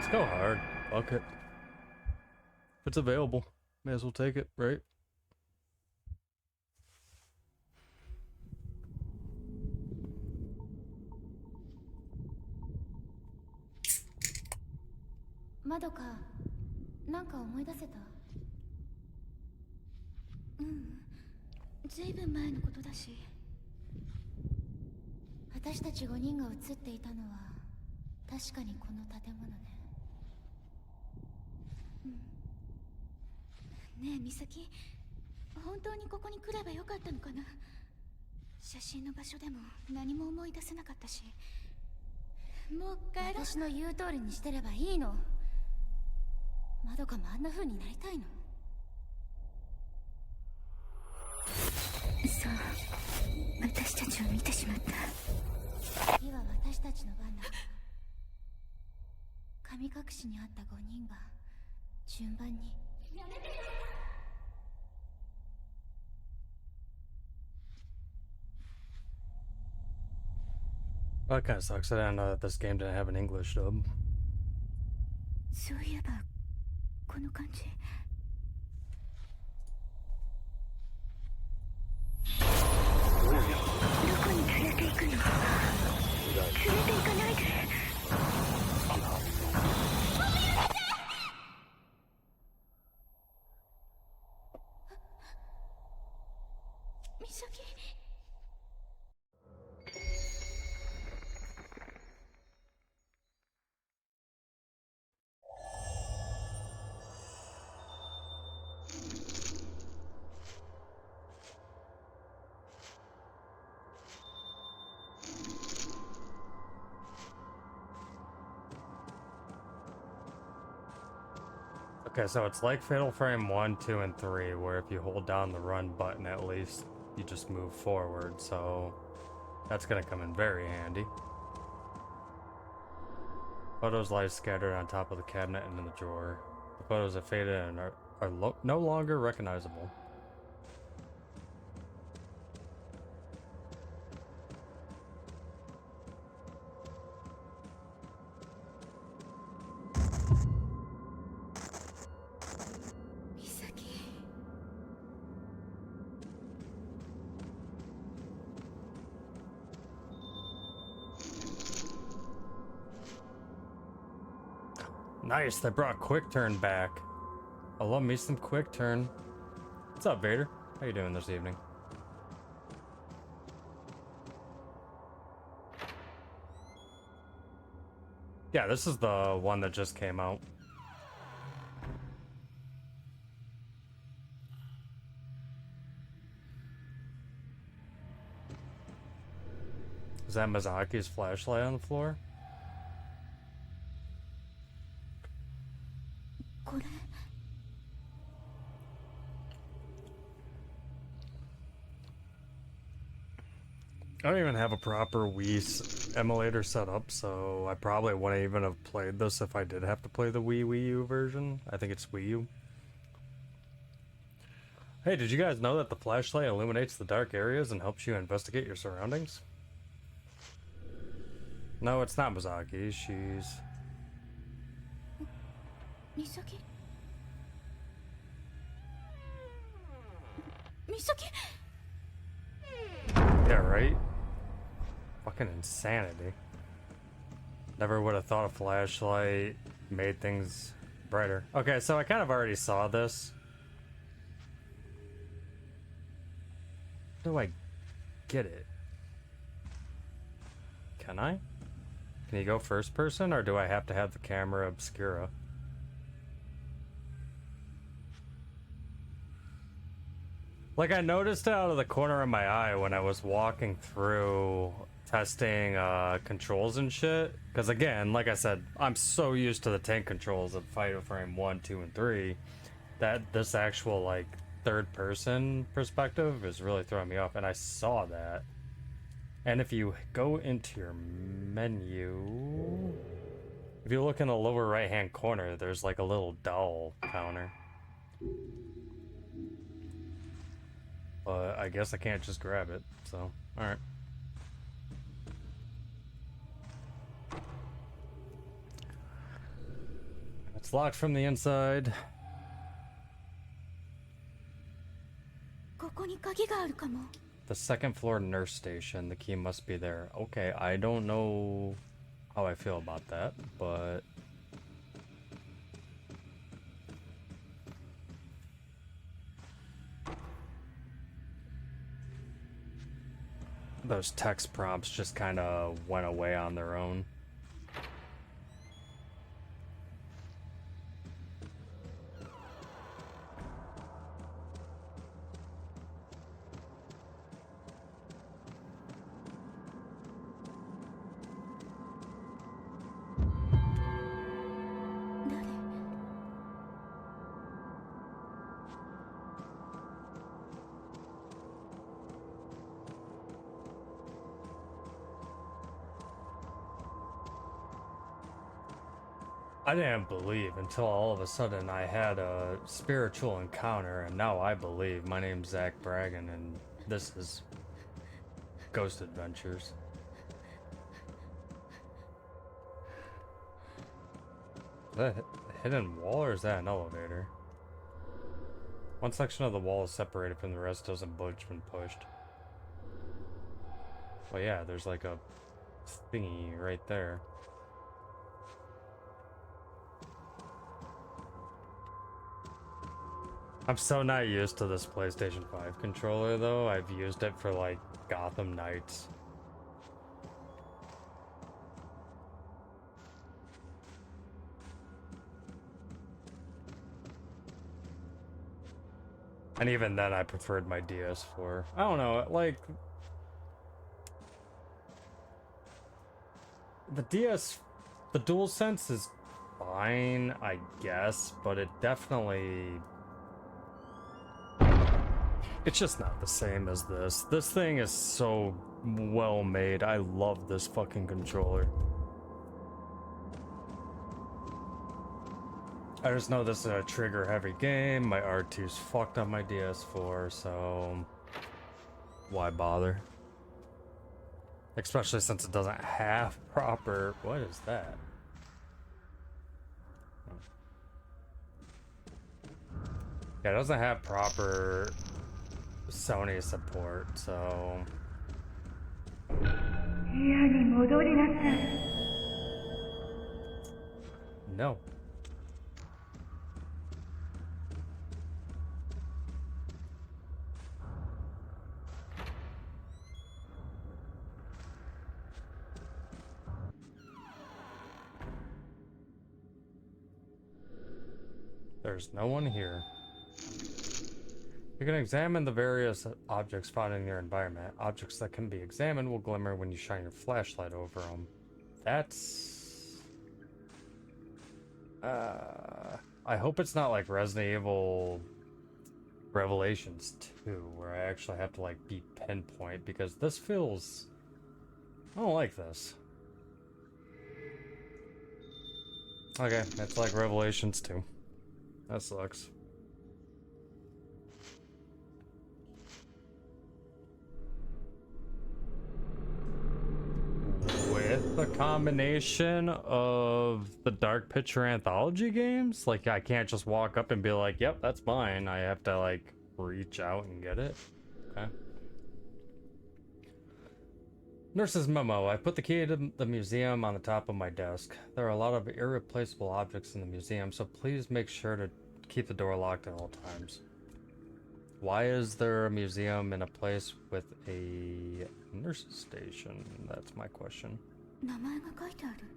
Let's go hard. Fuck it. If it's available, may as well take it, right? Madoka, なんか思い出せた？ずいぶん前のことだし。私たち5人が映っていたのは確かにこの建物ね。ねえ美咲、本当にここに来ればよかったのかな。写真の場所でも何も思い出せなかったし。もう帰ろう。私の言う通りにしてればいいの。まどかもあんな風になりたいの？そう、私たちを見てしまった。次は私たちの番だ。神隠しにあった5人が順番に。やめてよ。That kind of sucks. I didn't know that this game didn't have an English dub. そういえばこの感じ。どこに連れて行くの？連れて行かないで。美咲。Okay, so it's like Fatal Frame 1, 2, and 3, where if you hold down the run button at least, you just move forward, so that's gonna come in very handy. Photos lie scattered on top of the cabinet and in the drawer. The photos have faded and are no longer recognizable. Nice, they brought Quick Turn back. I love me some Quick Turn. What's up, Vader? How you doing this evening? Yeah, this is the one that just came out. Is that Mizaki's flashlight on the floor? I don't even have a proper Wii emulator set up, so I probably wouldn't even have played this if I did have to play the Wii U version. I think it's Wii U. Hey, did you guys know that the flashlight illuminates the dark areas and helps you investigate your surroundings? No, it's not Mizaki. She's... Misaki? Misaki? Yeah, right? Fucking insanity. Never would have thought a flashlight made things brighter. Okay, so I kind of already saw this. How do I get it? Can I? Can you go first person, or do I have to have the camera obscura? Like, I noticed it out of the corner of my eye when I was walking through testing controls and shit. Because again, like I said, I'm so used to the tank controls of Fatal Frame 1, 2, and 3 that this actual, like, third-person perspective is really throwing me off, and I saw that. And if you go into your menu, if you look in the lower right-hand corner, there's like a little doll counter. But I guess I can't just grab it, so, alright. It's locked from the inside. ここに鍵があるかも。 The second floor nurse station. The key must be there. Okay, I don't know how I feel about that, but those text prompts just kind of went away on their own. I didn't believe until all of a sudden I had a spiritual encounter, and now I believe. My name's Zach Bragan, and this is Ghost Adventures. Is that a hidden wall, or is that an elevator? One section of the wall is separated from the rest, doesn't budge when pushed. Well, yeah, there's like a thingy right there. I'm so not used to this PlayStation 5 controller, though. I've used it for, like, Gotham Knights. And even then, I preferred my DS4. I don't know, like... The DualSense is fine, I guess, but it definitely... It's just not the same as this. This thing is so well made. I love this fucking controller. I just know this is a trigger heavy game. My R2's fucked on my DS4, so why bother? Especially since it doesn't have proper... What is that? Yeah, it doesn't have proper Sony support, so... No. There's no one here. You can examine the various objects found in your environment. Objects that can be examined will glimmer when you shine your flashlight over them. That's... I hope it's not like Resident Evil Revelations 2, where I actually have to like be pinpoint, because this feels... I don't like this. Okay, it's like Revelations 2. That sucks. With a combination of the Dark Picture anthology games, like I can't just walk up and be like, yep, that's mine. I have to like reach out and get it. Okay. Nurse's memo. I put the key to the museum on the top of my desk. There are a lot of irreplaceable objects in the museum, so please make sure to keep the door locked at all times. Why is there a museum in a place with a nurse's station? That's my question. 名前が書いてある。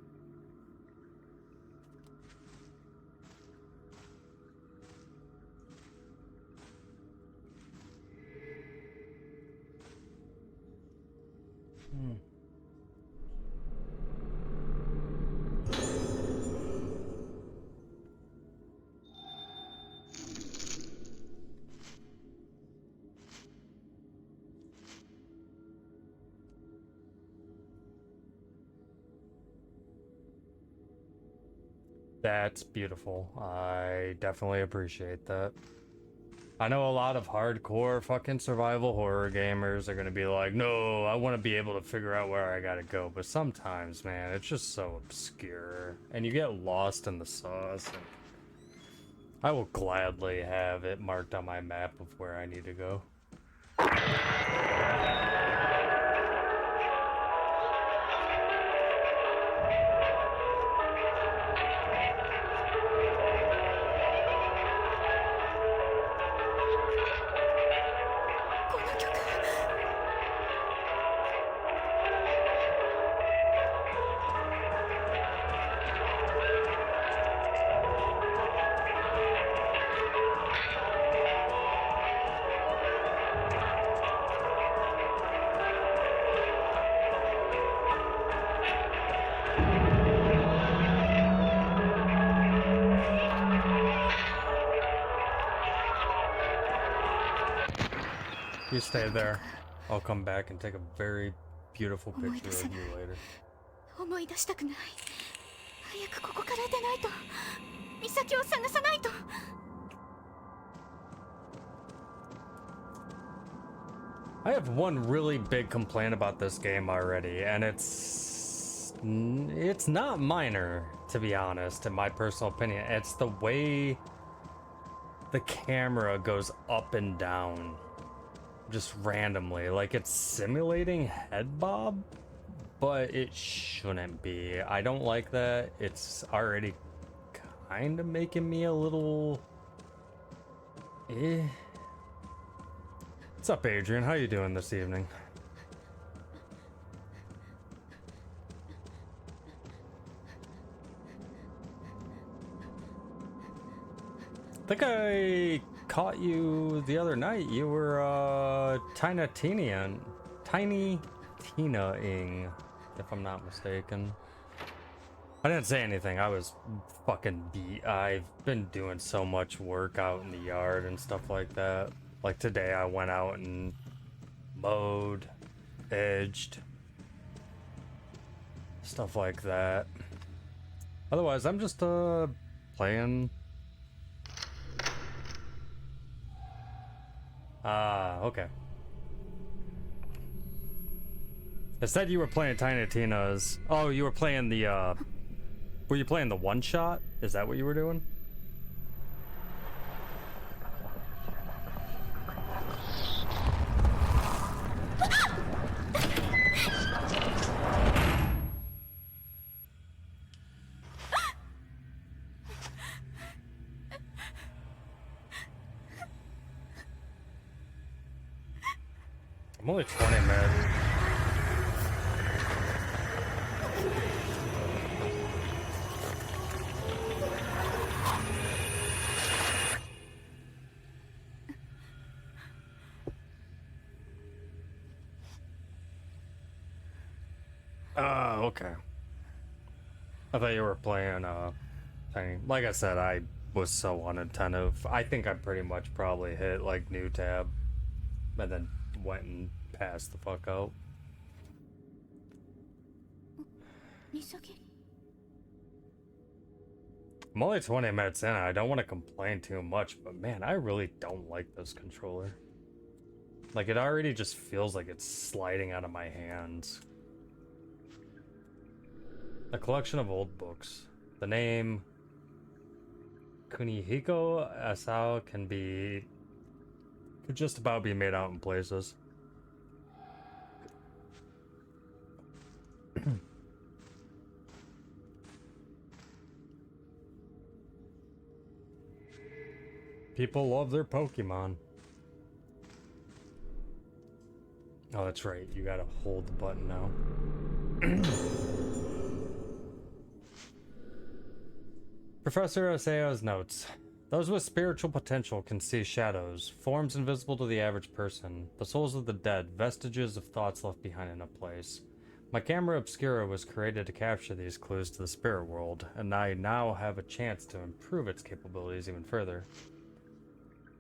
That's beautiful. I definitely appreciate that. I know a lot of hardcore fucking survival horror gamers are gonna be like, no, I want to be able to figure out where I gotta go. But sometimes, man, it's just so obscure. And you get lost in the sauce. And I will gladly have it marked on my map of where I need to go. You stay there. I'll come back and take a very beautiful picture of you later. 思い出したくない。早くここから出ないと。美咲を探さないと。I have one really big complaint about this game already, and it's not minor, to be honest, in my personal opinion. It's the way the camera goes up and down just randomly. Like, it's simulating head bob, but it shouldn't be. I don't like that. It's already kind of making me a little What's up, Adrian? How you doing this evening? I think I caught you the other night. You were Tiny Tina-ing, if I'm not mistaken. I didn't say anything. I was fucking beat. I've been doing so much work out in the yard and stuff like that. Like today I went out and mowed, edged, stuff like that. Otherwise, I'm just playing. Ah, okay. It said you were playing Tiny Tina's. Oh, you were playing the were you playing the one shot? Is that what you were doing? I'm only 20 minutes. Okay. I thought you were playing thing. Like I said, I was so unattentive. I think I pretty much probably hit like new tab and then went and passed the fuck out. Misaki? I'm only 20 minutes in. I don't want to complain too much, but man, I really don't like this controller. Like, it already just feels like it's sliding out of my hands. A collection of old books. The name Kunihiko Asao could just about be made out in places. People love their Pokemon. Oh, that's right. You gotta hold the button now. Professor Oseo's notes. Those with spiritual potential can see shadows, forms invisible to the average person, the souls of the dead, vestiges of thoughts left behind in a place. My camera obscura was created to capture these clues to the spirit world, and I now have a chance to improve its capabilities even further.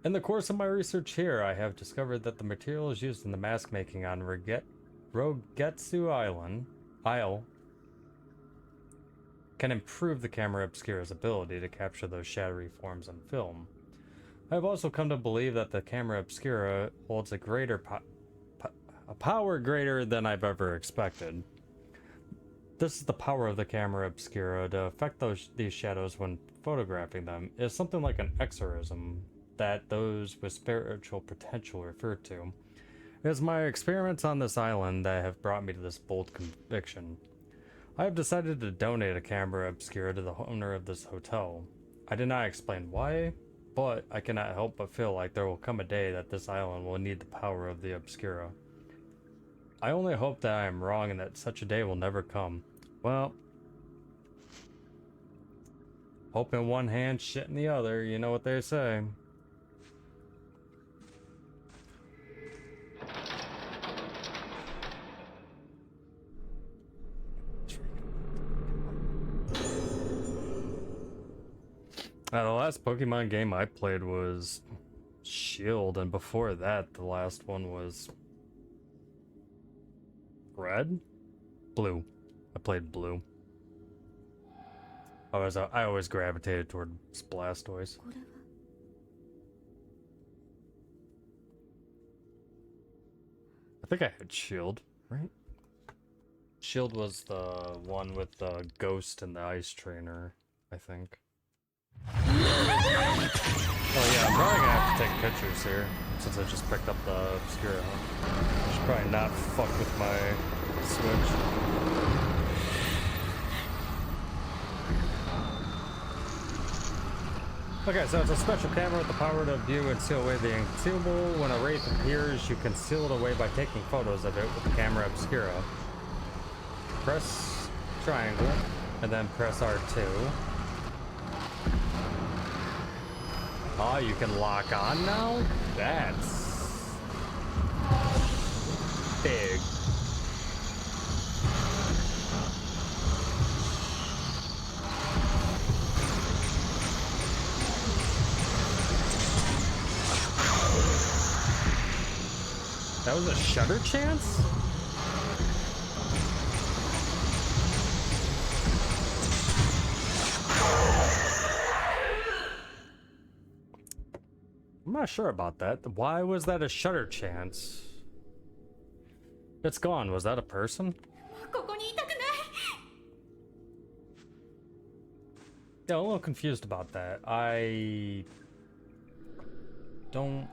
In the course of my research here, I have discovered that the materials used in the mask making on Rougetsu Isle can improve the camera obscura's ability to capture those shadowy forms on film. I have also come to believe that the camera obscura holds a power greater than I've ever expected. This is the power of the camera obscura to affect these shadows when photographing them. It is something like an exorcism that those with spiritual potential refer to. It is my experiments on this island that have brought me to this bold conviction. I have decided to donate a camera obscura to the owner of this hotel. I did not explain why, but I cannot help but feel like there will come a day that this island will need the power of the obscura. I only hope that I am wrong and that such a day will never come. Well, hope in one hand, shit in the other, you know what they say. The last Pokemon game I played was Shield, and before that, the last one was Red? Blue. I played Blue. I always gravitated toward Blastoise. I think I had Shield, right? Shield was the one with the ghost and the ice trainer, I think. Oh yeah, I'm probably gonna have to take pictures here, since I just picked up the Obscura. I should probably not fuck with my Switch. Okay, so it's a special camera with the power to view and seal away the unseeable. When a wraith appears, you can seal it away by taking photos of it with the camera obscura. Press triangle, and then press R2. Oh, you can lock on now? That's big. That was a shutter chance? I'm not sure about that. Why was that a shutter chance? It's gone. Was that a person? Yeah, I'm a little confused about that. I don't...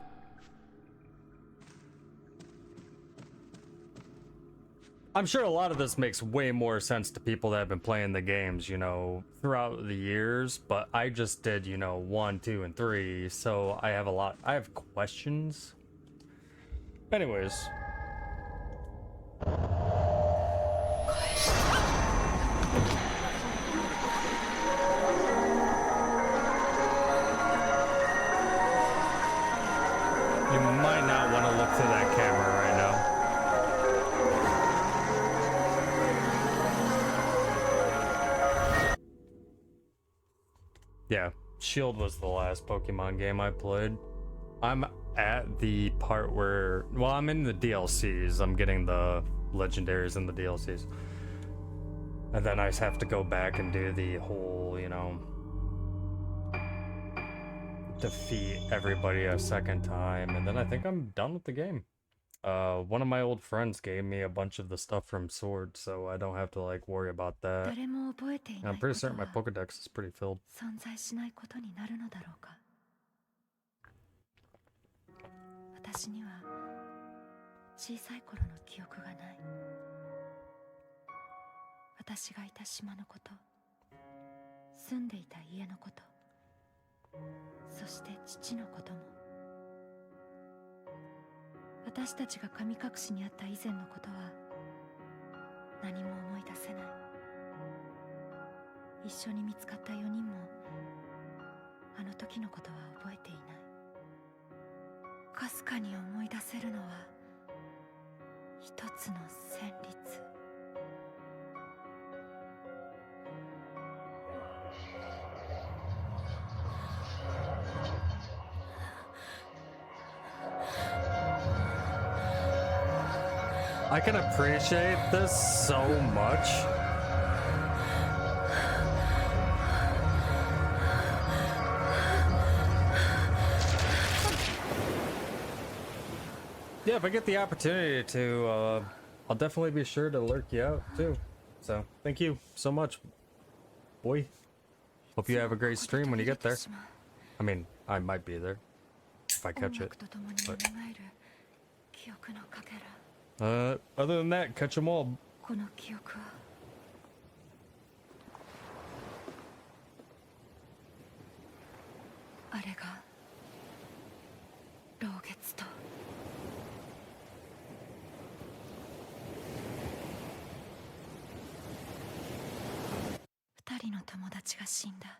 I'm sure a lot of this makes way more sense to people that have been playing the games, you know, throughout the years, but I just did, you know, 1, 2, and 3, so I have questions. Anyways. You might not want to look through that camera right now. Yeah, Shield was the last Pokemon game I played. I'm at the part where, well, I'm in the DLCs. I'm getting the legendaries and the DLCs. And then I just have to go back and do the whole, you know, defeat everybody a second time. And then I think I'm done with the game. One of my old friends gave me a bunch of the stuff from Sword, so I don't have to like worry about that. And I'm pretty certain my Pokedex is pretty filled. 私には小さい頃の記憶がない。私がいた島のこと、住んでいた家のこと、そして父のことも。私たちが神隠しにあった以前のことは何も思い出せない。一緒に見つかった4人もあの時のことは覚えていない。かすかに思い出せるのは一つの旋律。I can appreciate this so much. Yeah, if I get the opportunity to, I'll definitely be sure to lurk you out too. So thank you so much, boy. Hope you have a great stream when you get there. I mean, I might be there if I catch it. But, other than that, catch them all. この記憶はあれが老月と二人の友達が死んだ。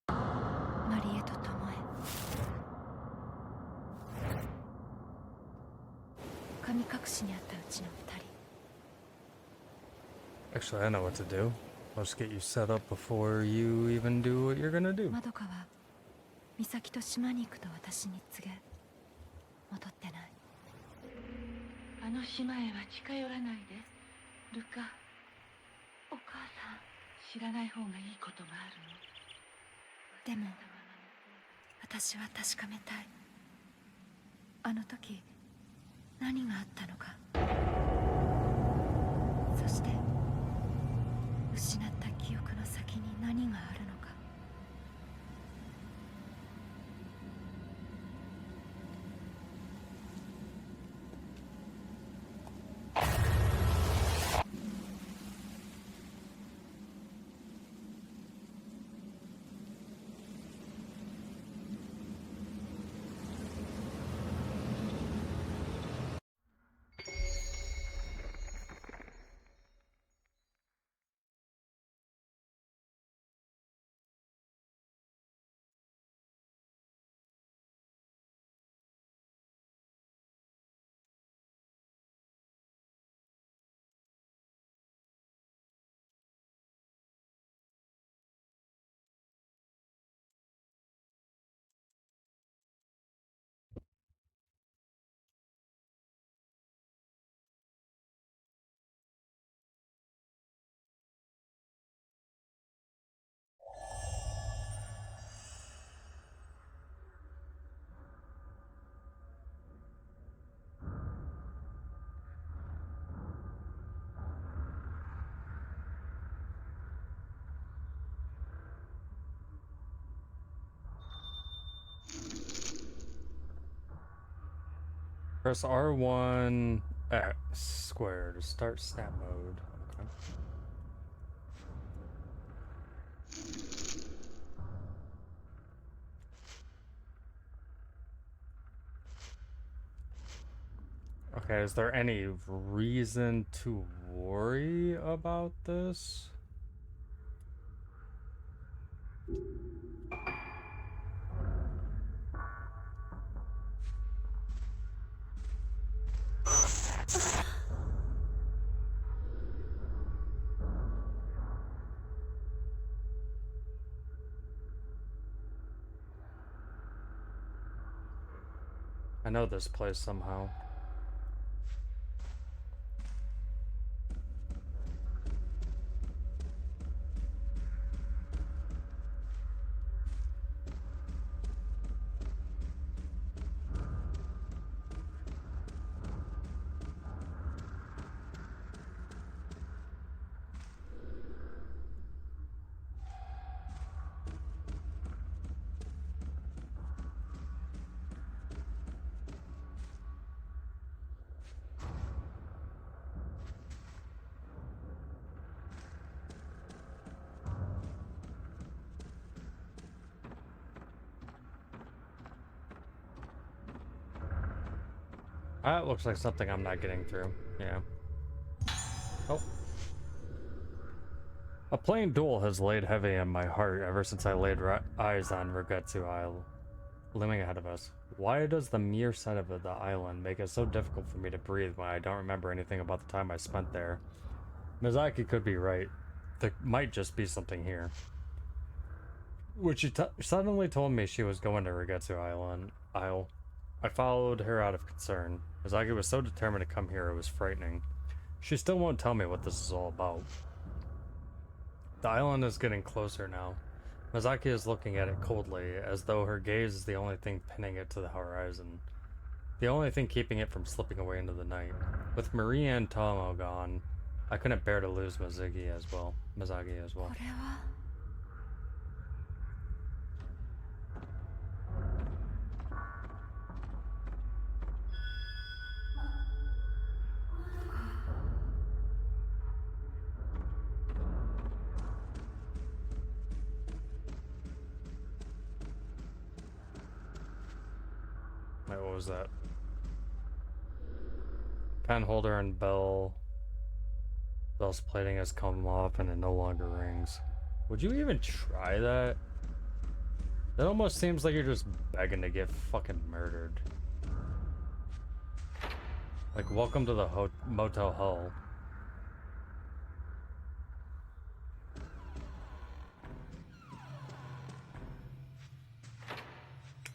マリエとトモエ、神隠しにあったうちの二人。 Actually, I know what to do. I'll just get you set up before you even do what you're gonna do. まどかは美咲と島に行くと私に告げ、戻ってない。あの島へは近寄らないで、ルカ。お母さん、知らない方がいいことがあるの。でも私は確かめたい。あの時何があったのか。そして失った記憶の先に何があるのか。Press R1 X square to start snap mode. Okay. Okay, is there any reason to worry about this? I know this place somehow. That looks like something I'm not getting through. Yeah. Oh. A plain duel has laid heavy on my heart ever since I laid eyes on Rougetsu Island, looming ahead of us. Why does the mere sight of the island make it so difficult for me to breathe when I don't remember anything about the time I spent there? Mizaki could be right. There might just be something here. When she suddenly told me she was going to Rougetsu Isle, I followed her out of concern. Mizaki was so determined to come here, it was frightening. She still won't tell me what this is all about. The island is getting closer now. Mizaki is looking at it coldly, as though her gaze is the only thing pinning it to the horizon. the only thing keeping it from slipping away into the night. With Marie and Tomo gone, I couldn't bear to lose Mizagi as well. これは Wait, what was that? Pen holder and bell. Bell's plating has come off and it no longer rings. Would you even try that? That almost seems like you're just begging to get fucking murdered. Like, welcome to the Motel Hell.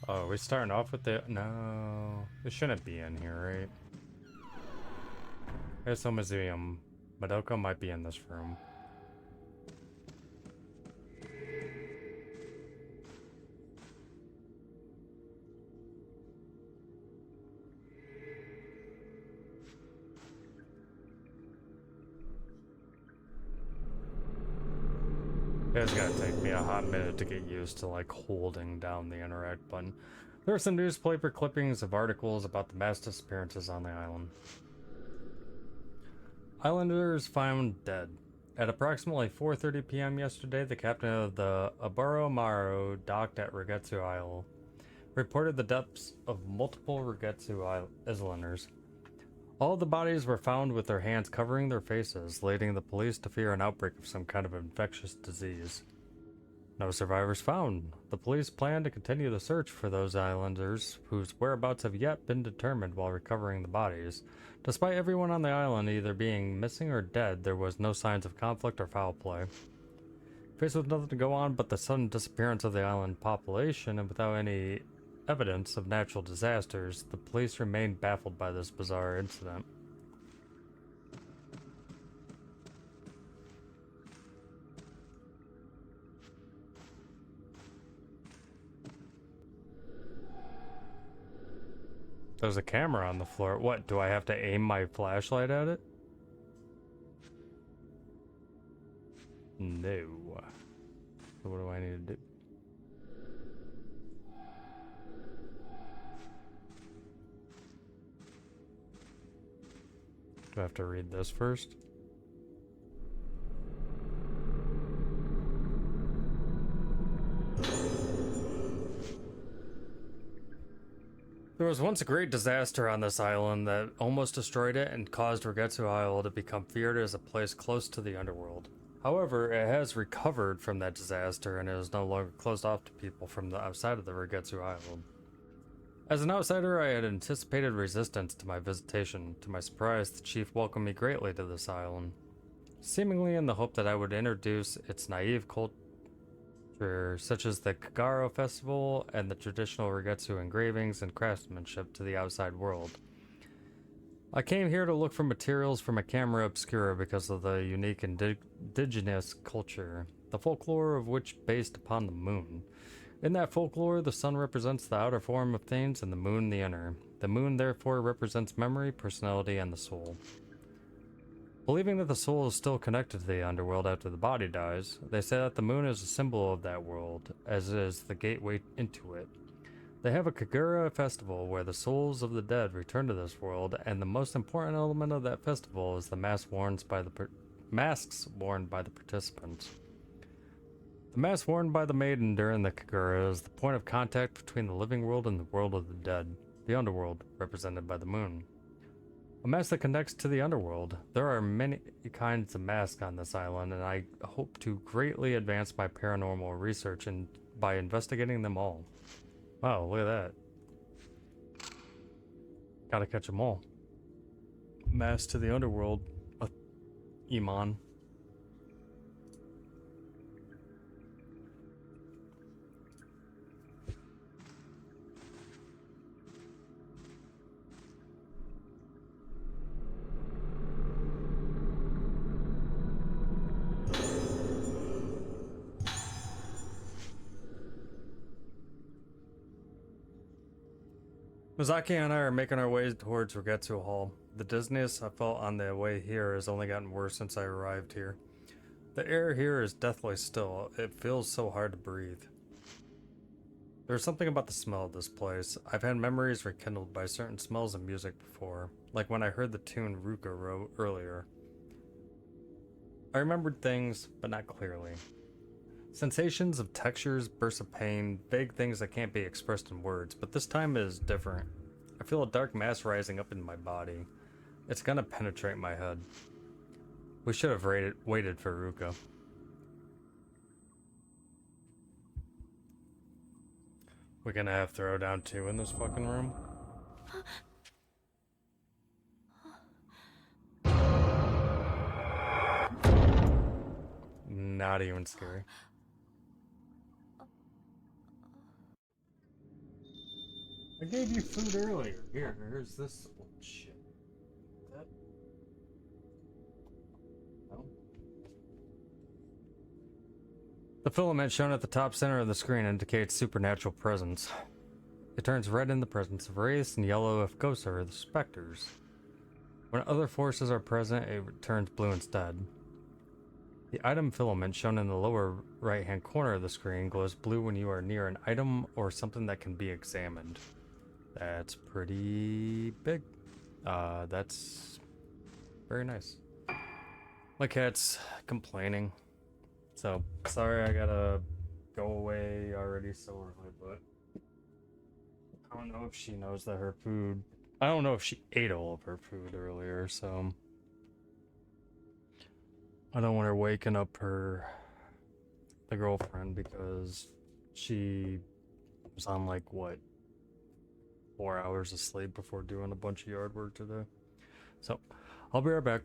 Oh, are we starting off with the... No. This shouldn't be in here, right? There's a museum. Madoka might be in this room. It's gonna take me a hot minute to get used to like holding down the interact button. There are some newspaper clippings of articles about the mass disappearances on the island. Islanders found dead. At approximately 4:30 p.m. yesterday, the captain of the Abaro Maru docked at Rogetsu Isle reported the deaths of multiple Rogetsu Islanders. All the bodies were found with their hands covering their faces, leading the police to fear an outbreak of some kind of infectious disease. No survivors found. The police plan to continue the search for those islanders whose whereabouts have yet been determined while recovering the bodies. Despite everyone on the island either being missing or dead, there was no signs of conflict or foul play. Faced with nothing to go on but the sudden disappearance of the island population and without any evidence of natural disasters, the police remained baffled by this bizarre incident. There's a camera on the floor. What, do I have to aim my flashlight at it? No. So what do I need to do? Do I have to read this first? There was once a great disaster on this island that almost destroyed it and caused Rogetsu Isle to become feared as a place close to the underworld. However, it has recovered from that disaster and is no longer closed off to people from the outside of the Rogetsu Island. As an outsider, I had anticipated resistance to my visitation. To my surprise, the chief welcomed me greatly to this island, seemingly in the hope that I would introduce its naive culture, such as the Kagura festival and the traditional Rogetsu engravings and craftsmanship, to the outside world. I came here to look for materials for my camera obscura because of the unique indigenous culture, the folklore of which based upon the moon. In that folklore, the sun represents the outer form of things and the moon the inner. The moon therefore represents memory, personality, and the soul. Believing that the soul is still connected to the underworld after the body dies, they say that the moon is a symbol of that world, as it is the gateway into it. They have a Kagura festival where the souls of the dead return to this world, and the most important element of that festival is the masks worn by the participants. The mask worn by the maiden during the Kagura is the point of contact between the living world and the world of the dead, the underworld, represented by the moon. A mask that connects to the underworld. There are many kinds of masks on this island, and I hope to greatly advance my paranormal research by investigating them all. Wow, look at that. Gotta catch them all. Mask to the underworld. Iman. Mizaki and I are making our way towards Rogetsu Hall. The dizziness I felt on the way here has only gotten worse since I arrived here. The air here is deathly still. It feels so hard to breathe. There's something about the smell of this place. I've had memories rekindled by certain smells and music before, like when I heard the tune Ruka wrote earlier. I remembered things, but not clearly. Sensations of textures, bursts of pain, vague things that can't be expressed in words, but this time is different. I feel a dark mass rising up in my body. It's gonna penetrate my head. We should have waited for Ruka. We're gonna have Throwdown 2 in this fucking room? Not even scary. I gave you food earlier. Here's this old shit. That... No. The filament shown at the top center of the screen indicates supernatural presence. It turns red in the presence of wraiths and yellow if ghosts are the specters. When other forces are present, it turns blue instead. The item filament shown in the lower right-hand corner of the screen glows blue when you are near an item or something that can be examined. That's pretty big. That's very nice. My cat's complaining. So, sorry I gotta go away already so early, but I don't know if she knows that her food... I don't know if she ate all of her food earlier, so... I don't want her waking up the girlfriend because she was on like, what, 4 hours of sleep before doing a bunch of yard work today. So, I'll be right back.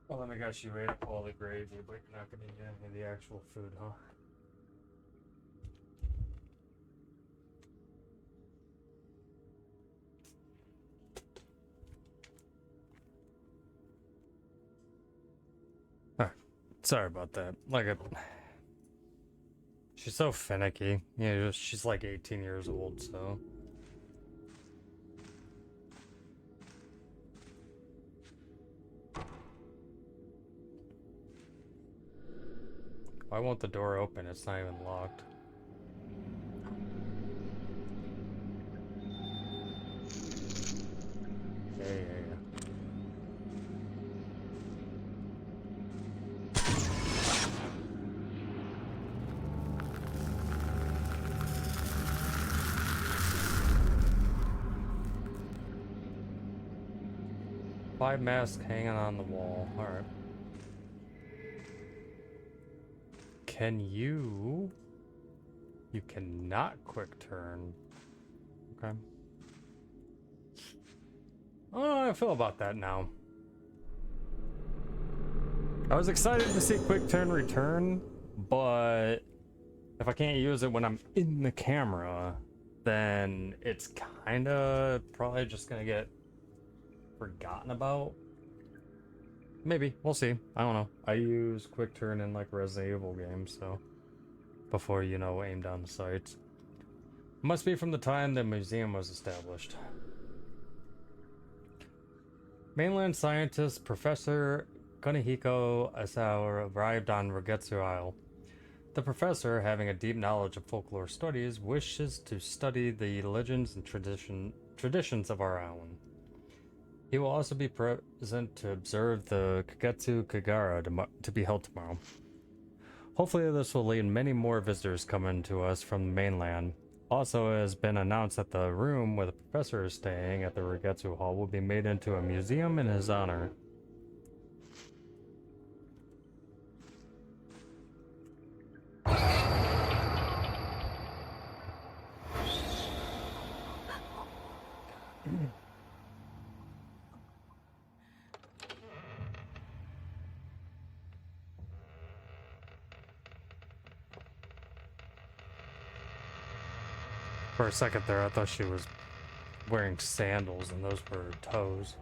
Well, then I guess you ate up all the gravy, but you're not gonna eat any of the actual food, huh? Sorry about that. She's so finicky. Yeah, she's like 18 years old, so. Why won't the door open? It's not even locked. Yeah. 5 masks hanging on the wall. Alright. Can you... You cannot quick turn. Okay. I don't know how I feel about that now. I was excited to see quick turn return, but if I can't use it when I'm in the camera, then it's kind of probably just gonna get forgotten about. Maybe, we'll see. I don't know. I use quick turn in like Resident Evil games, so before, you know, aim down the sights. Must be from the time the museum was established. Mainland scientist Professor Kunihiko Asao arrived on Rogetsu Isle. The professor, having a deep knowledge of folklore studies, wishes to study the legends and traditions of our island. He will also be present to observe the Rogetsu Kagura to be held tomorrow. Hopefully this will lead many more visitors coming to us from the mainland. Also, it has been announced that the room where the professor is staying at the Rogetsu Hall will be made into a museum in his honor. For a second there, I thought she was wearing sandals and those were her toes.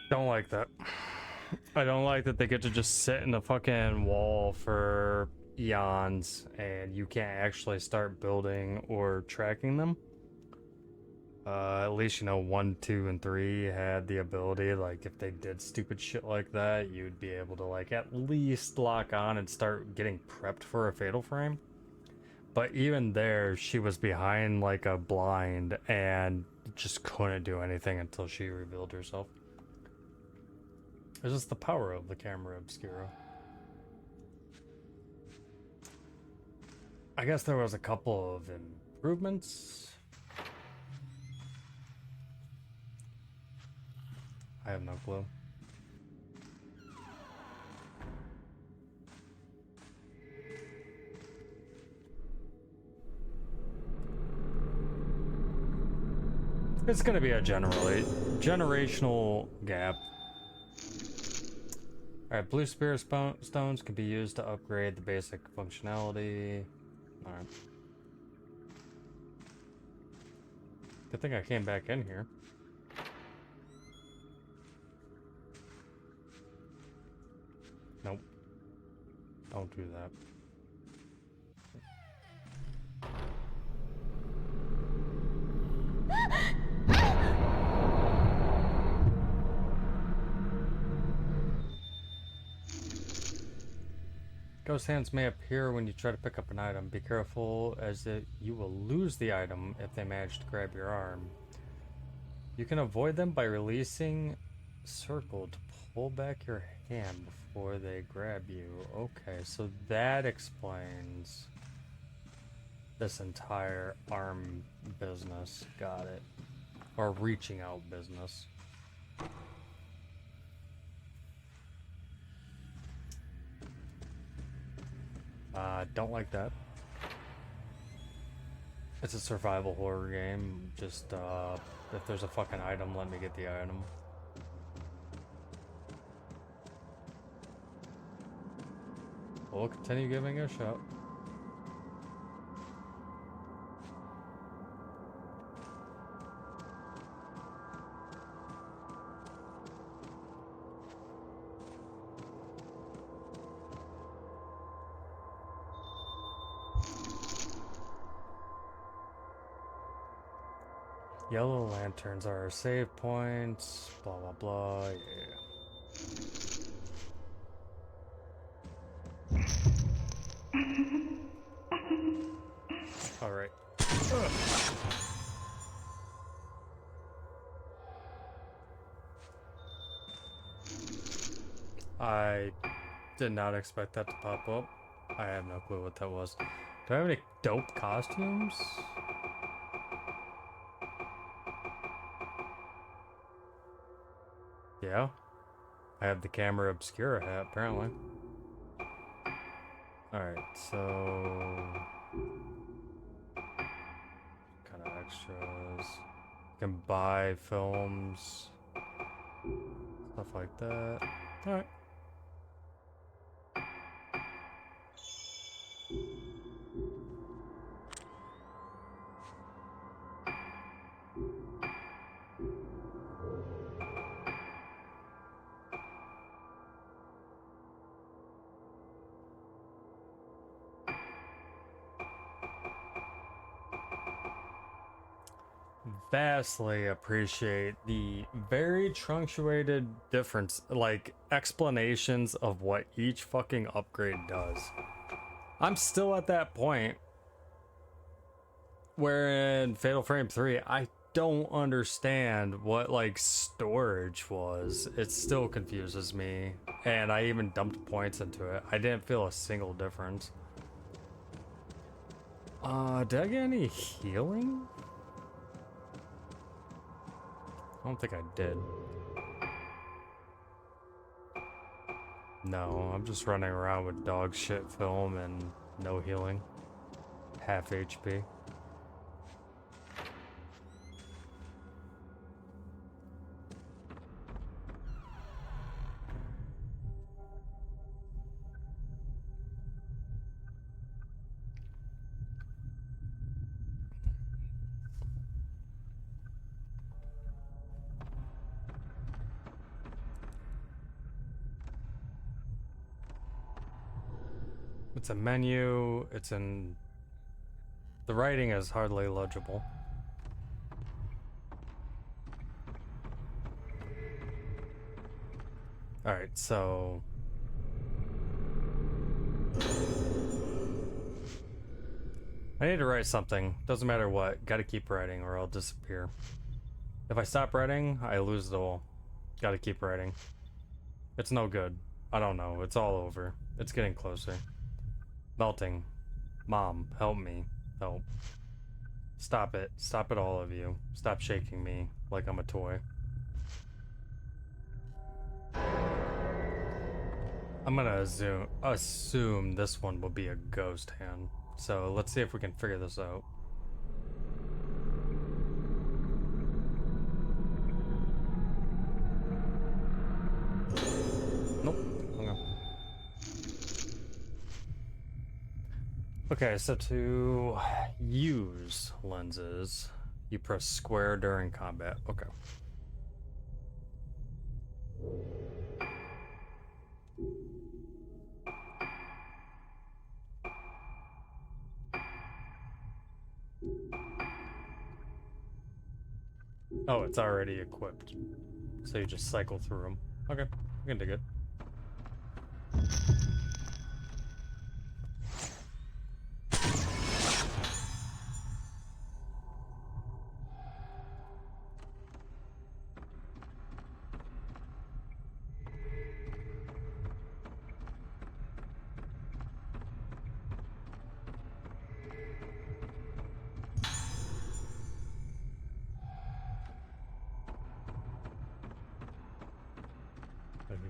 Don't like that. I don't like that they get to just sit in the fucking wall for eons and you can't actually start building or tracking them. At least, you know, 1, 2, and 3 had the ability, like, if they did stupid shit like that, you'd be able to, like, at least lock on and start getting prepped for a fatal frame. But even there, she was behind, like, a blind and just couldn't do anything until she revealed herself. It's just the power of the camera obscura. I guess there was a couple of improvements. I have no clue. It's gonna be a generational gap. Alright, blue spirit stones can be used to upgrade the basic functionality. Alright. Good thing I came back in here. Nope. Don't do that. Ghost hands may appear when you try to pick up an item. Be careful, as you will lose the item if they manage to grab your arm. You can avoid them by releasing circle to pull back your hand before they grab you. Okay, so that explains this entire arm business. Got it. Or reaching out business. Don't like that. It's a survival horror game. Just, if there's a fucking item, let me get the item. We'll continue giving it a shot. Yellow lanterns are our save points, blah blah blah, yeah. Alright. I did not expect that to pop up. I have no clue what that was. Do I have any dope costumes? Yeah. I have the camera obscura hat, apparently. Alright, so... kind of extras. You can buy films. Stuff like that. Alright. Vastly appreciate the very truncated difference, like explanations of what each fucking upgrade does. I'm still at that point where in Fatal Frame 3, I don't understand what like storage was. It still confuses me, and I even dumped points into it. I didn't feel a single difference. Did I get any healing? I don't think I did. No, I'm just running around with dog shit film and no healing. Half HP. It's a menu, it's in... The writing is hardly legible. Alright, so... I need to write something. Doesn't matter what. Gotta keep writing or I'll disappear. If I stop writing, I lose the all. Gotta keep writing. It's no good. I don't know. It's all over. It's getting closer. Melting. Mom, help me. Help. Stop it. Stop it, all of you. Stop shaking me like I'm a toy. I'm gonna assume this one will be a ghost hand. So let's see if we can figure this out. Okay, so to use lenses, you press square during combat. Okay. Oh, it's already equipped. So you just cycle through them. Okay, I can dig it.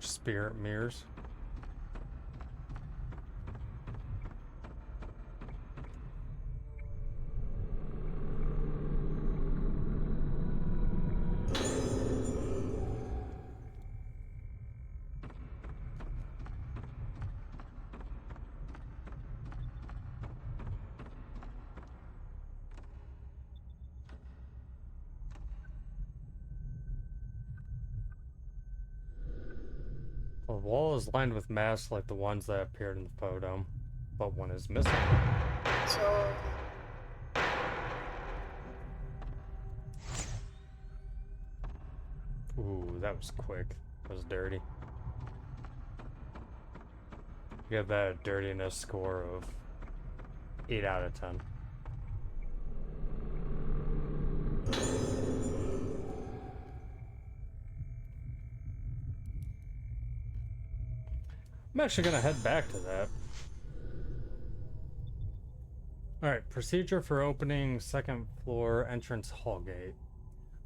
Spirit mirrors. The wall is lined with masks like the ones that appeared in the photo, but one is missing. Ooh, that was quick. That was dirty. Give that a dirtiness score of 8 out of 10. I'm actually gonna head back to that. Alright, procedure for opening second floor entrance hall gate.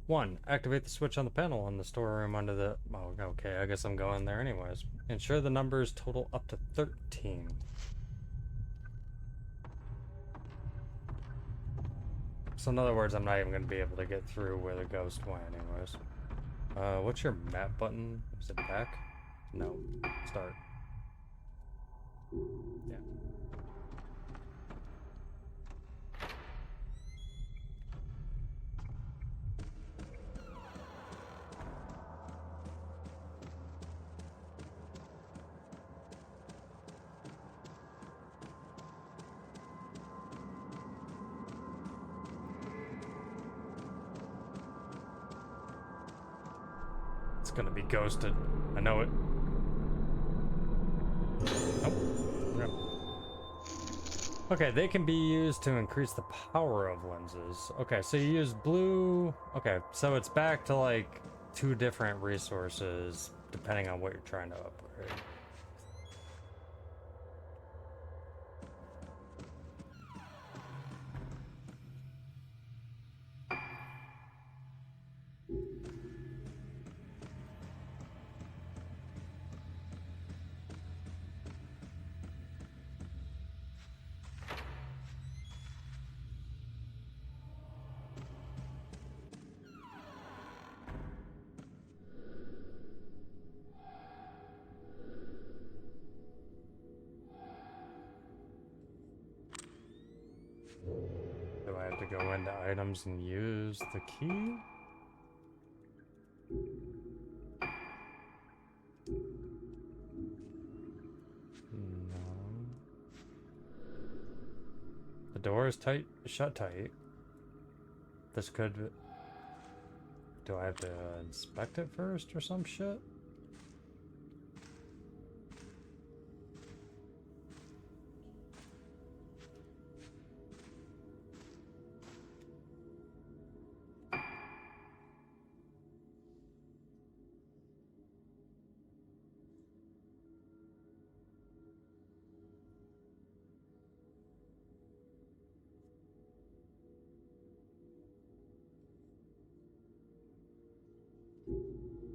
1. Activate the switch on the panel in the storeroom under the... Oh, okay, I guess I'm going there anyways. Ensure the numbers total up to 13. So in other words, I'm not even going to be able to get through where the ghost went anyways. What's your map button? Is it back? No. Start. Yeah. It's gonna be ghosted. I know it. Nope. Okay. Okay, they can be used to increase the power of lenses. Okay, so you use blue. Okay, so it's back to like 2 different resources depending on what you're trying to upgrade. Do I have to go into items and use the key? No. The door is tight, shut tight. This could... Do I have to inspect it first or some shit?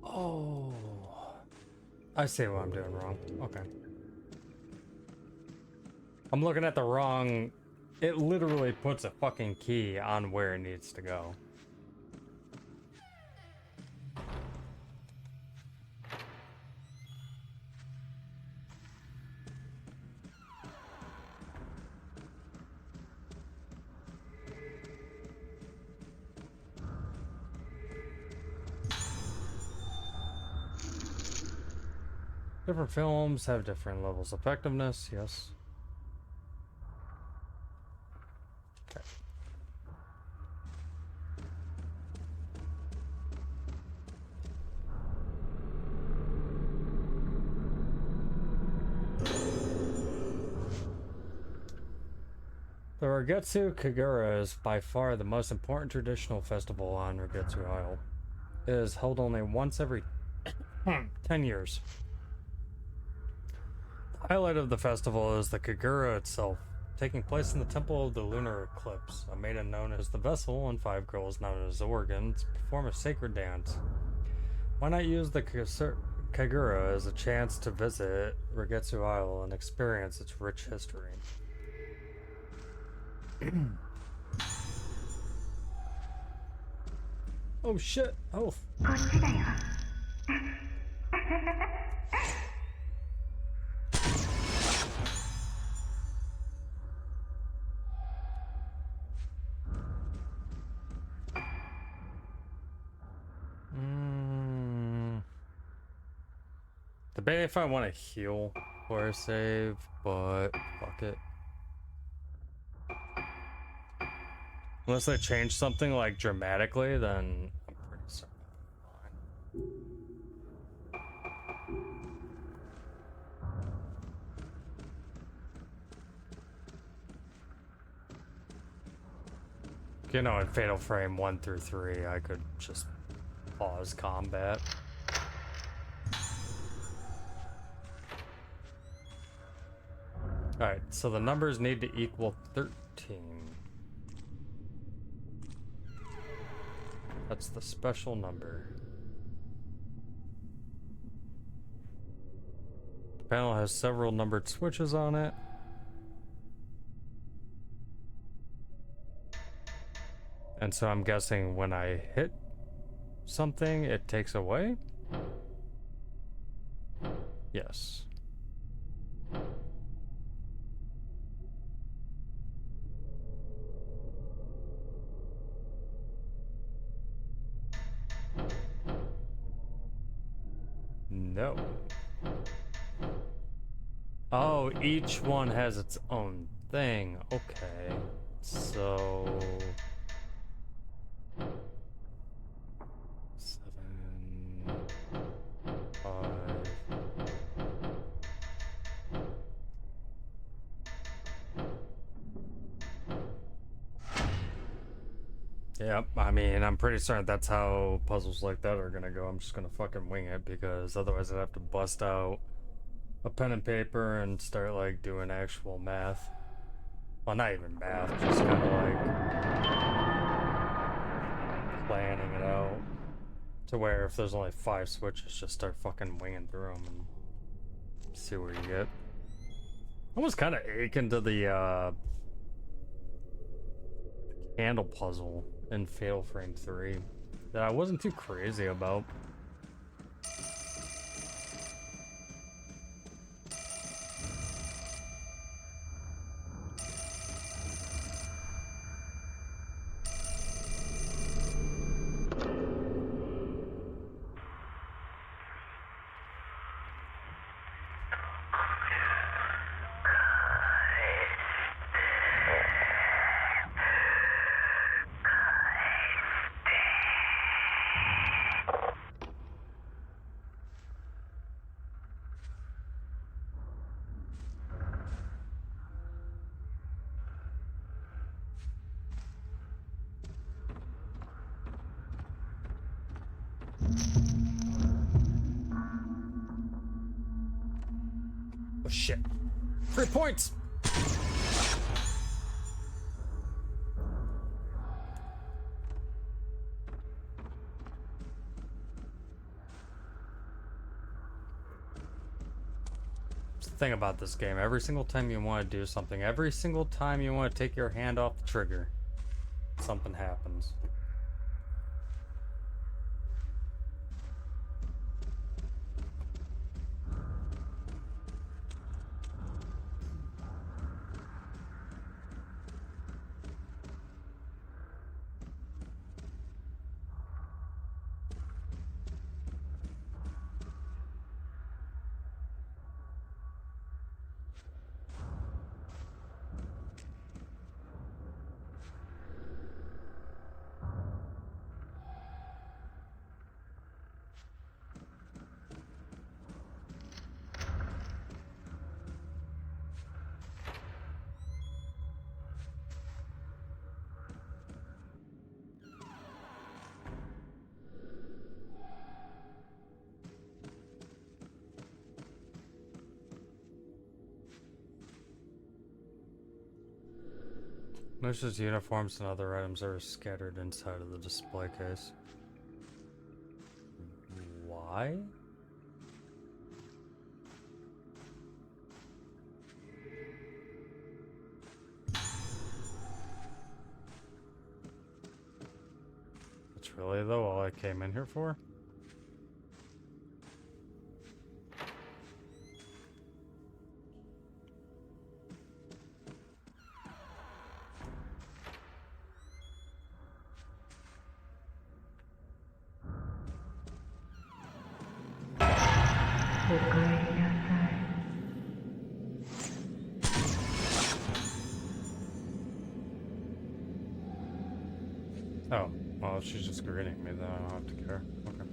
Oh, I see what I'm doing wrong. Okay. I'm looking at the wrong... It literally puts a fucking key on where it needs to go. Different films have different levels of effectiveness, yes. Okay. The Rogetsu Kagura is by far the most important traditional festival on Rougetsu Isle. It is held only once every 10 years. The highlight of the festival is the Kagura itself, taking place in the temple of the Lunar Eclipse. A maiden known as the Vessel and 5 girls known as the Organs perform a sacred dance. Why not use the Kagura as a chance to visit Rogetsu Isle and experience its rich history? Oh shit! Oh. Debate if I want to heal or save, but fuck it. Unless they change something like dramatically, then I'm pretty certain I'll be fine. You know, in Fatal Frame 1 through 3, I could just pause combat. Alright, so the numbers need to equal 13. That's the special number. The panel has several numbered switches on it. And so I'm guessing when I hit something, it takes away? Yes. No. Oh, each one has its own thing. Okay. So... 7... 5... Yep, I mean, I'm pretty certain that's how puzzles like that are gonna go. I'm just gonna fucking wing it, because otherwise I'd have to bust out a pen and paper and start, like, doing actual math. Well, not even math, just kind of like planning it out. To where if there's only 5 switches, just start fucking winging through them and see where you get. I was kind of aching to the candle puzzle in Fatal Frame 3 that I wasn't too crazy about. Oh shit. 3 points! That's the thing about this game. Every single time you want to do something, every single time you want to take your hand off the trigger, something happens. Moose's uniforms and other items are scattered inside of the display case. Why? That's really though all I came in here for? Oh, well, if she's just greeting me, then I don't have to care. Okay.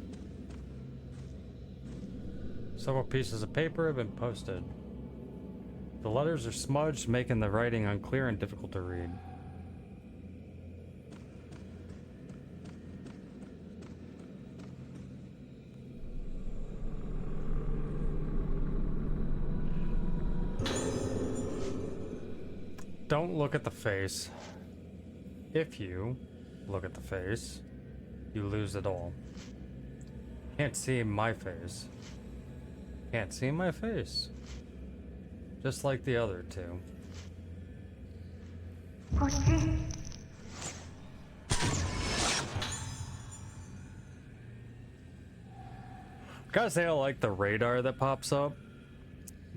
Several pieces of paper have been posted. The letters are smudged, making the writing unclear and difficult to read. Don't look at the face. If you look at the face, you lose it all. Can't see my face. Can't see my face. Just like the other two. Gotta say, I like the radar that pops up.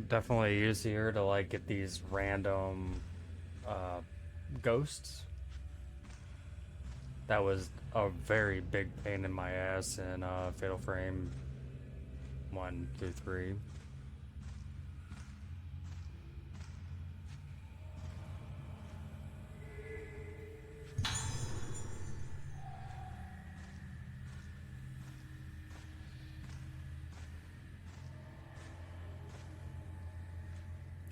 Definitely easier to like get these random ghosts. That was a very big pain in my ass in Fatal Frame 1 through 3.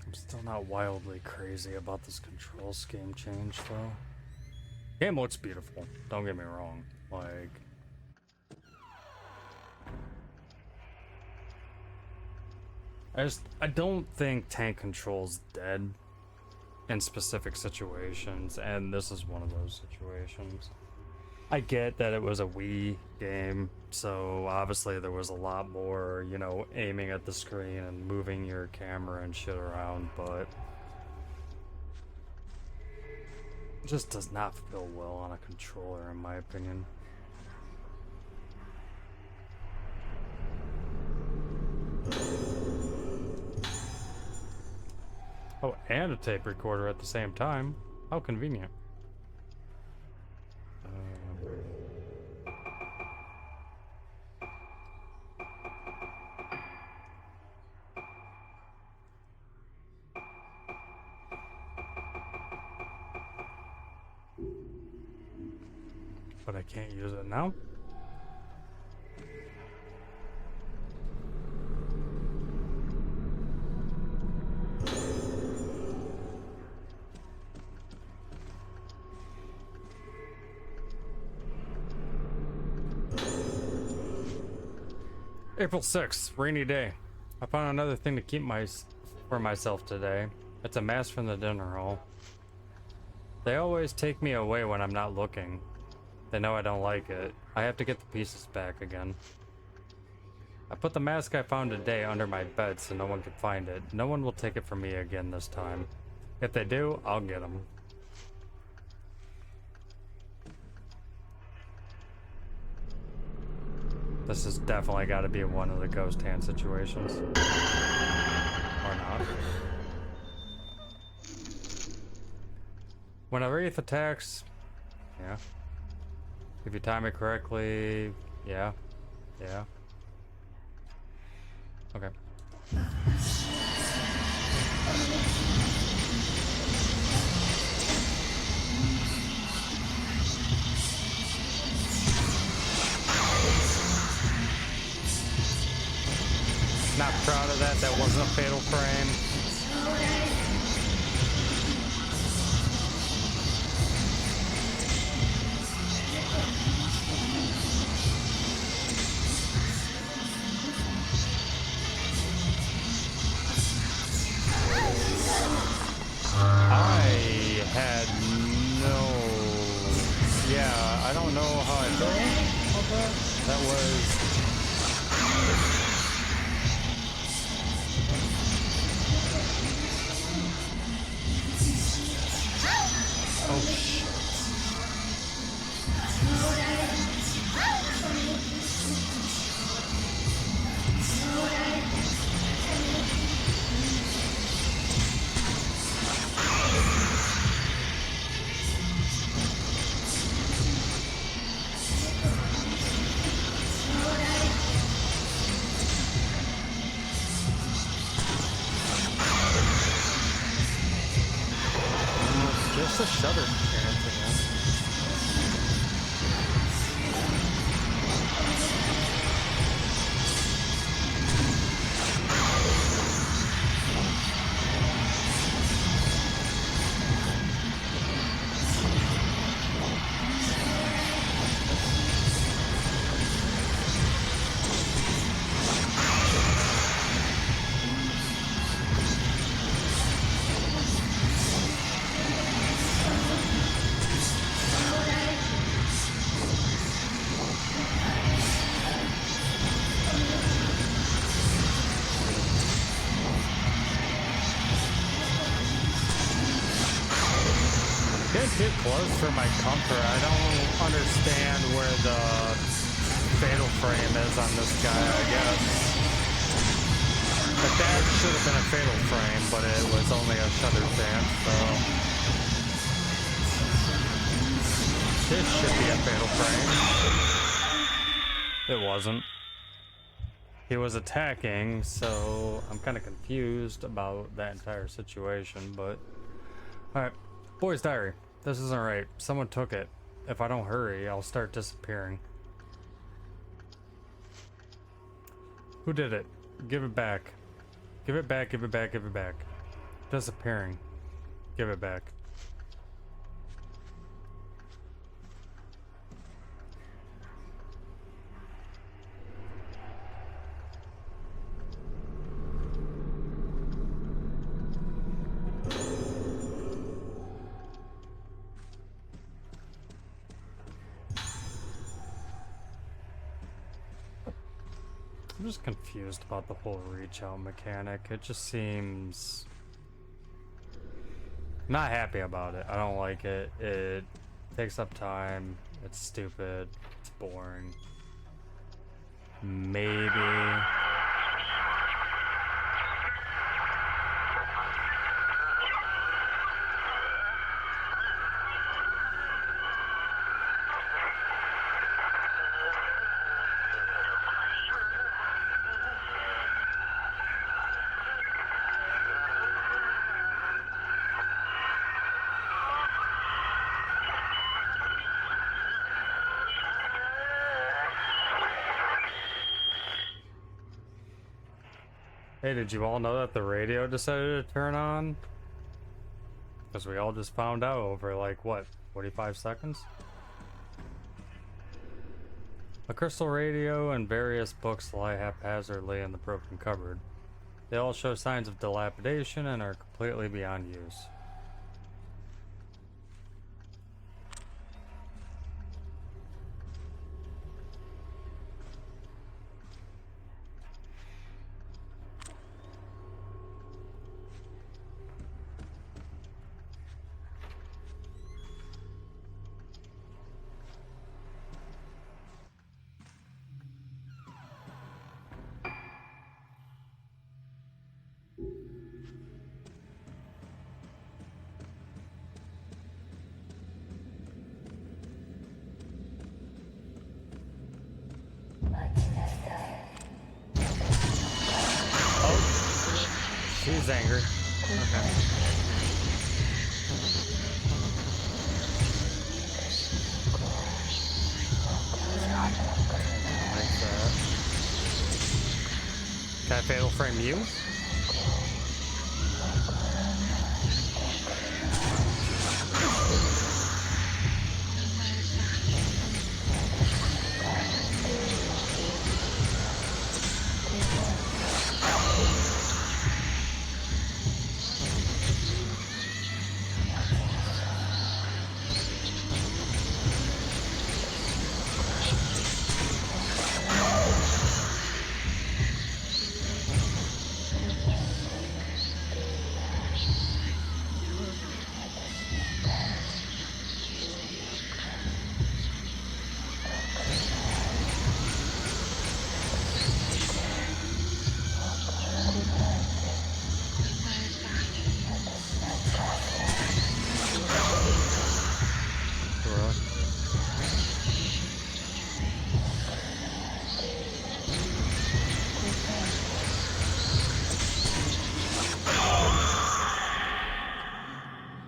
I'm still not wildly crazy about this control scheme change though. Game looks beautiful, don't get me wrong. Like, I don't think tank control's dead in specific situations, and this is one of those situations. I get that it was a Wii game, so obviously there was a lot more, you know, aiming at the screen and moving your camera and shit around, but it just does not feel well on a controller, in my opinion. Oh, and a tape recorder at the same time. How convenient. But I can't use it now. April 6th, rainy day. I found another thing to keep for myself today. It's a mask from the dinner hall. They always take me away when I'm not looking. They know I don't like it. I have to get the pieces back again. I put the mask I found today under my bed so no one can find it. No one will take it from me again this time. If they do, I'll get them. This has definitely got to be one of the ghost hand situations. Or not. When a wraith attacks... Yeah. If you time it correctly... Yeah. Yeah. Okay. Not proud of that. That wasn't a fatal frame. I had how I feel about that. That was... Oh shit. Just a shutter chance again. Get too close for my comfort. I don't understand where the fatal frame is on this guy, I guess. But that should have been a fatal frame, but it was only a shutter chance, so... This should be a fatal frame. It wasn't. He was attacking, so I'm kind of confused about that entire situation, but... Alright. Boy's diary. This isn't right. Someone took it. If I don't hurry, I'll start disappearing. Who did it? Give it back. Give it back, give it back, give it back. Disappearing. Give it back. I'm just confused about the whole reach out mechanic. It just seems... Not happy about it. I don't like it. It takes up time. It's stupid. It's boring. Maybe... Hey, did you all know that the radio decided to turn on? Because we all just found out over, like, what, 45 seconds? A crystal radio and various books lie haphazardly in the broken cupboard. They all show signs of dilapidation and are completely beyond use. She's angry. Okay. Like that. Can I fatal frame you?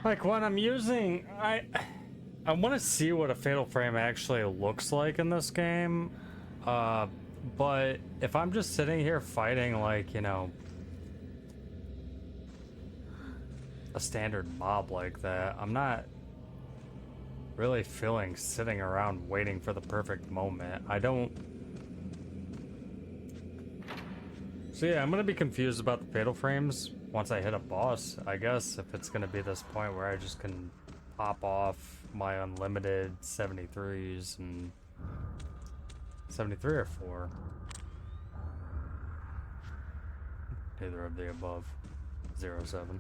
Like when I'm using, I want to see what a fatal frame actually looks like in this game. But if I'm just sitting here fighting like, you know, a standard mob like that, I'm not really feeling sitting around waiting for the perfect moment. I don't. So yeah, I'm gonna be confused about the fatal frames once I hit a boss, I guess, if it's gonna be this point where I just can pop off my unlimited 73s and 73 or 4. Neither of the above. 07.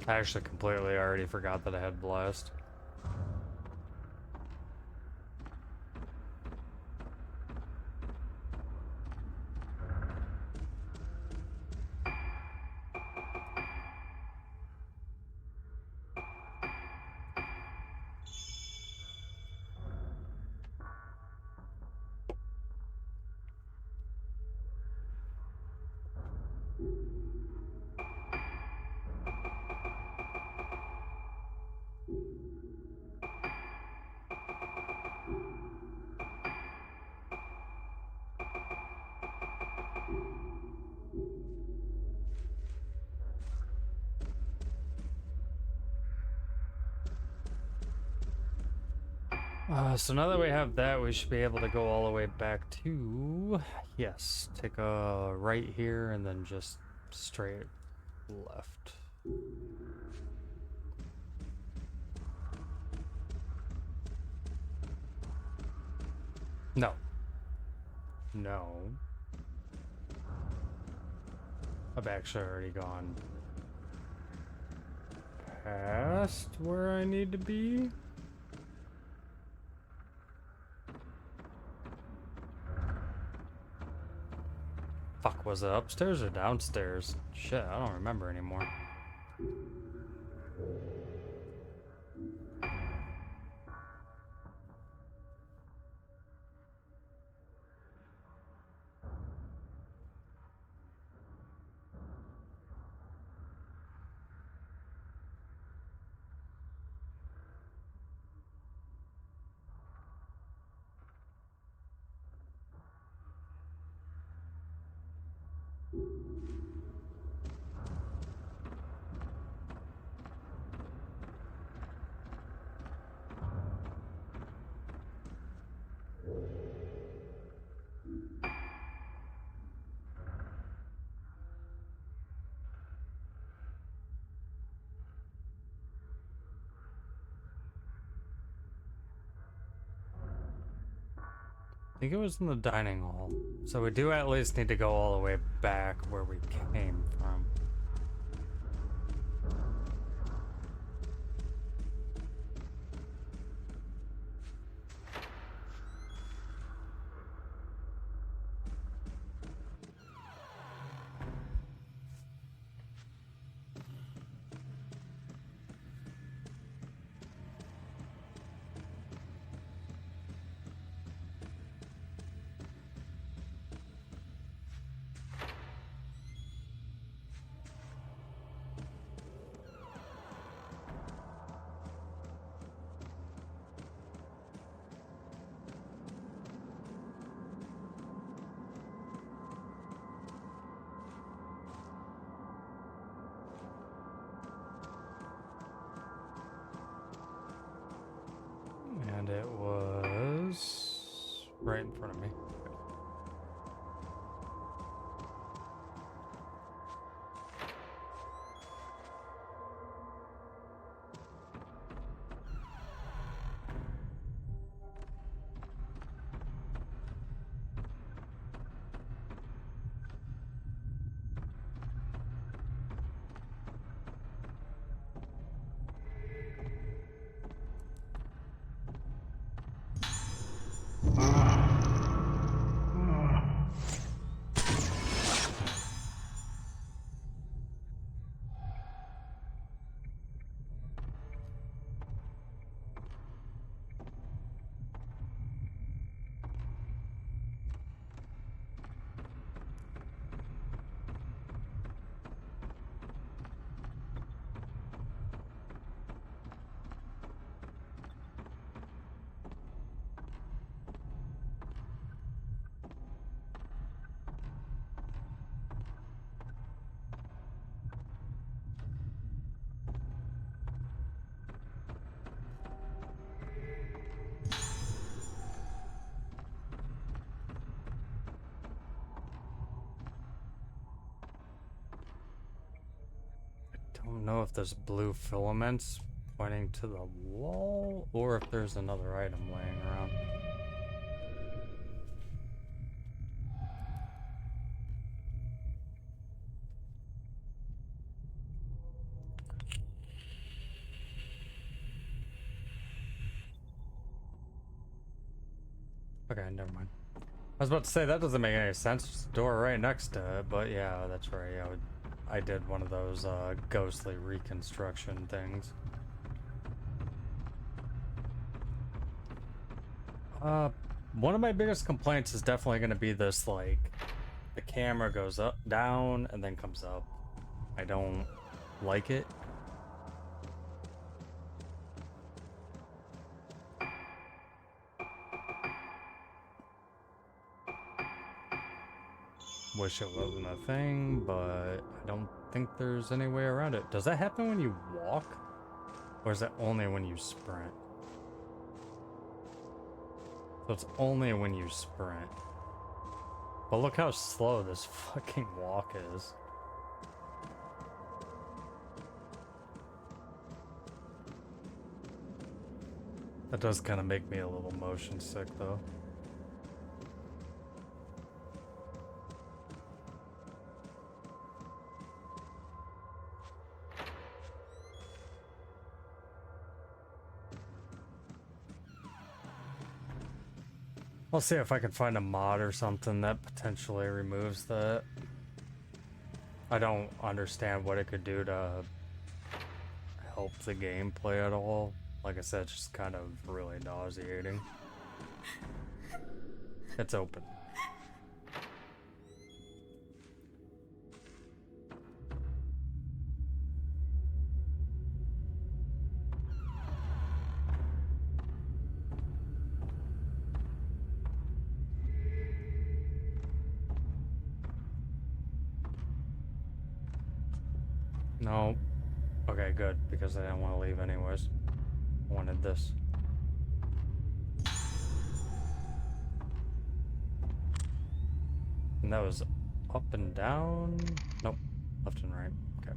I actually completely already forgot that I had Blast. So now that we have that, we should be able to go all the way back to, yes, take a right here and then just straight left. No. No. I've actually already gone past where I need to be. Fuck, was it upstairs or downstairs? Shit, I don't remember anymore. I think it was in the dining hall. So we do at least need to go all the way back where we came from. And it was right in front of me. don't know if there's blue filaments pointing to the wall or if there's another item laying around. Okay, never mind. I was about to say that doesn't make any sense. There's a door right next to it, but yeah, that's right. I did one of those ghostly reconstruction things. One of my biggest complaints is definitely going to be this, like, the camera goes up, down, and then comes up. I don't like it. Wish it wasn't a thing, but I don't think there's any way around it. Does that happen when you walk? Or is it only when you sprint? So it's only when you sprint. But look how slow this fucking walk is. That does kind of make me a little motion sick though. I'll see if I can find a mod or something that potentially removes that. I don't understand what it could do to help the gameplay at all. Like I said, it's just kind of really nauseating. It's open. No. Okay, good, because I didn't want to leave anyways. I wanted this. And that was up and down? Nope. Left and right. Okay.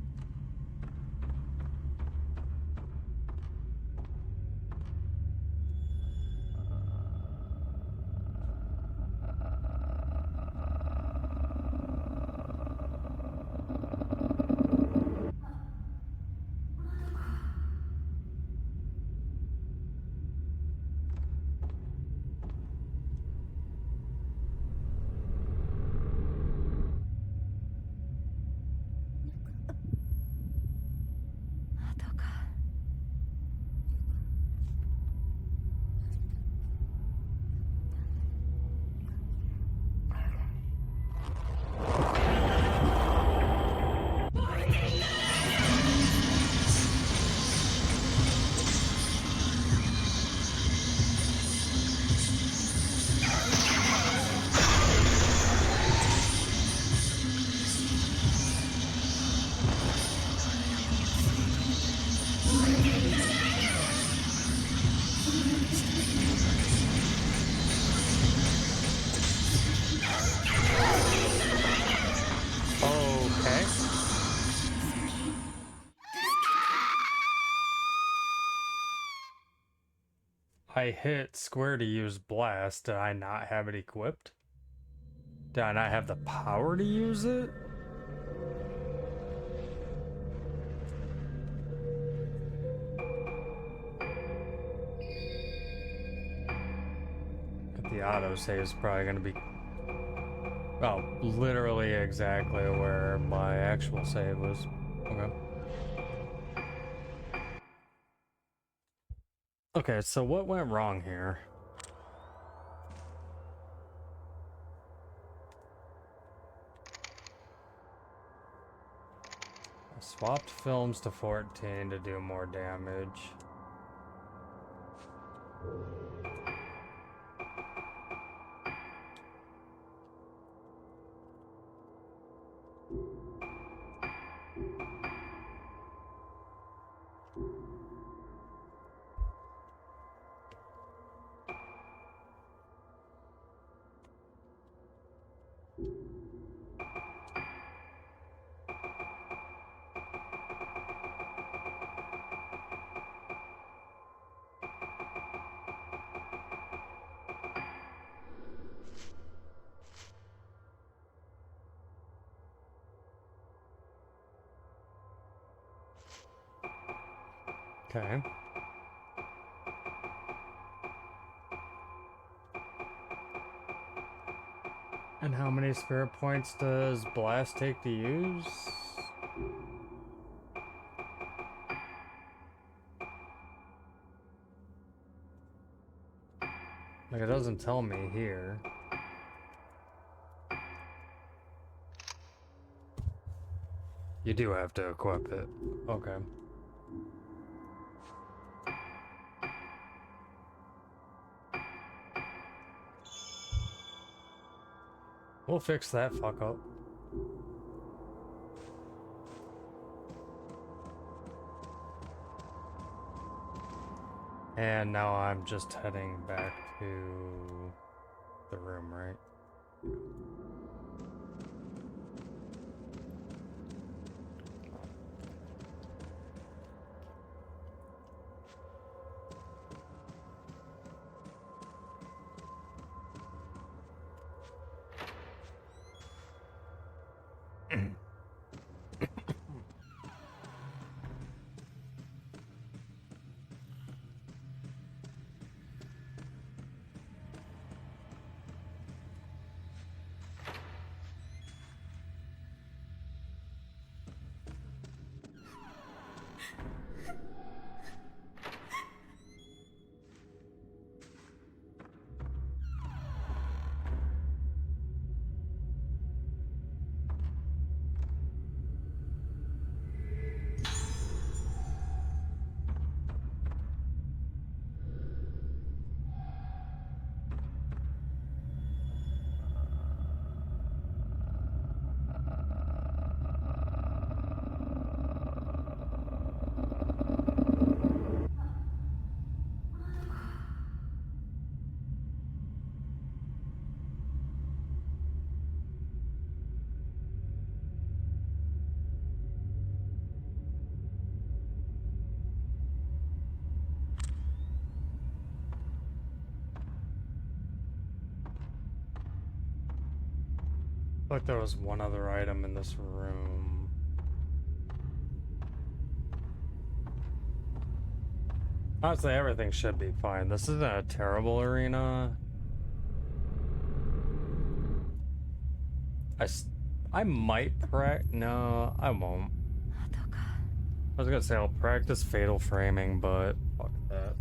Okay. I hit square to use blast. Did I not have it equipped? Did I not have the power to use it? The autosave is probably going to be... Oh, literally exactly where my actual save was. Okay. Okay, so what went wrong here? I swapped films to 14 to do more damage. Okay. And how many spirit points does Blast take to use? Like, it doesn't tell me here. You do have to equip it. Okay. We'll fix that fuck up. And now I'm just heading back to the room, right? Like there was one other item in this room. Honestly, everything should be fine. This isn't a terrible arena. I might no, I won't. I was gonna say I'll practice fatal framing, but fuck that.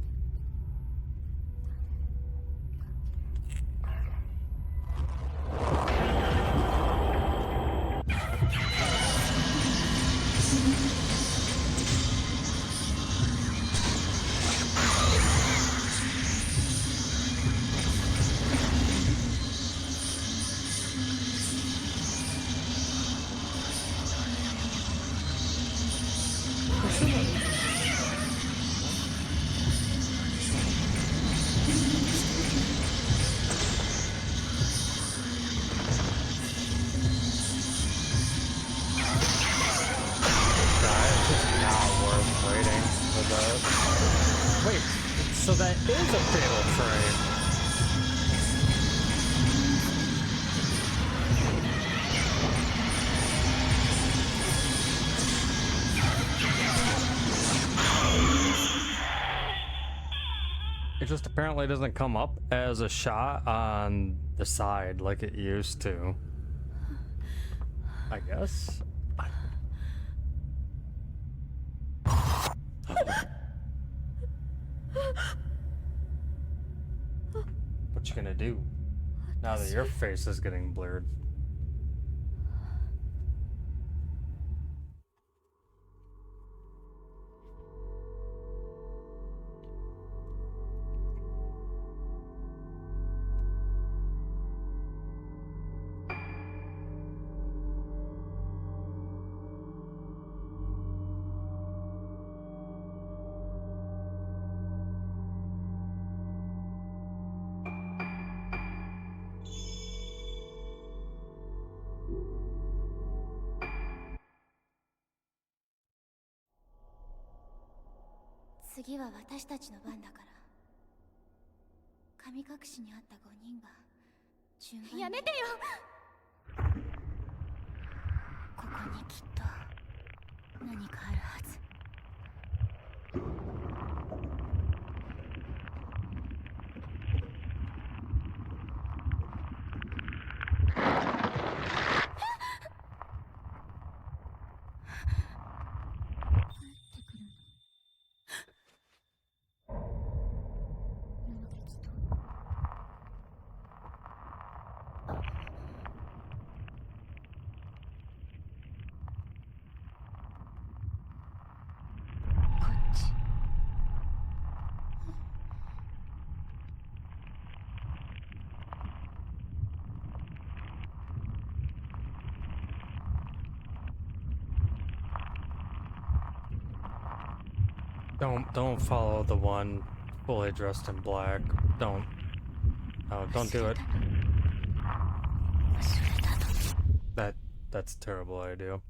So that is a fatal frame. It just apparently doesn't come up as a shot on the side like it used to. I guess. What you gonna do now that your face is getting blurred?やめてよ。ここにきっと何かあるはず。Don't follow the one fully dressed in black. Don't. No, don't do it. That's a terrible idea.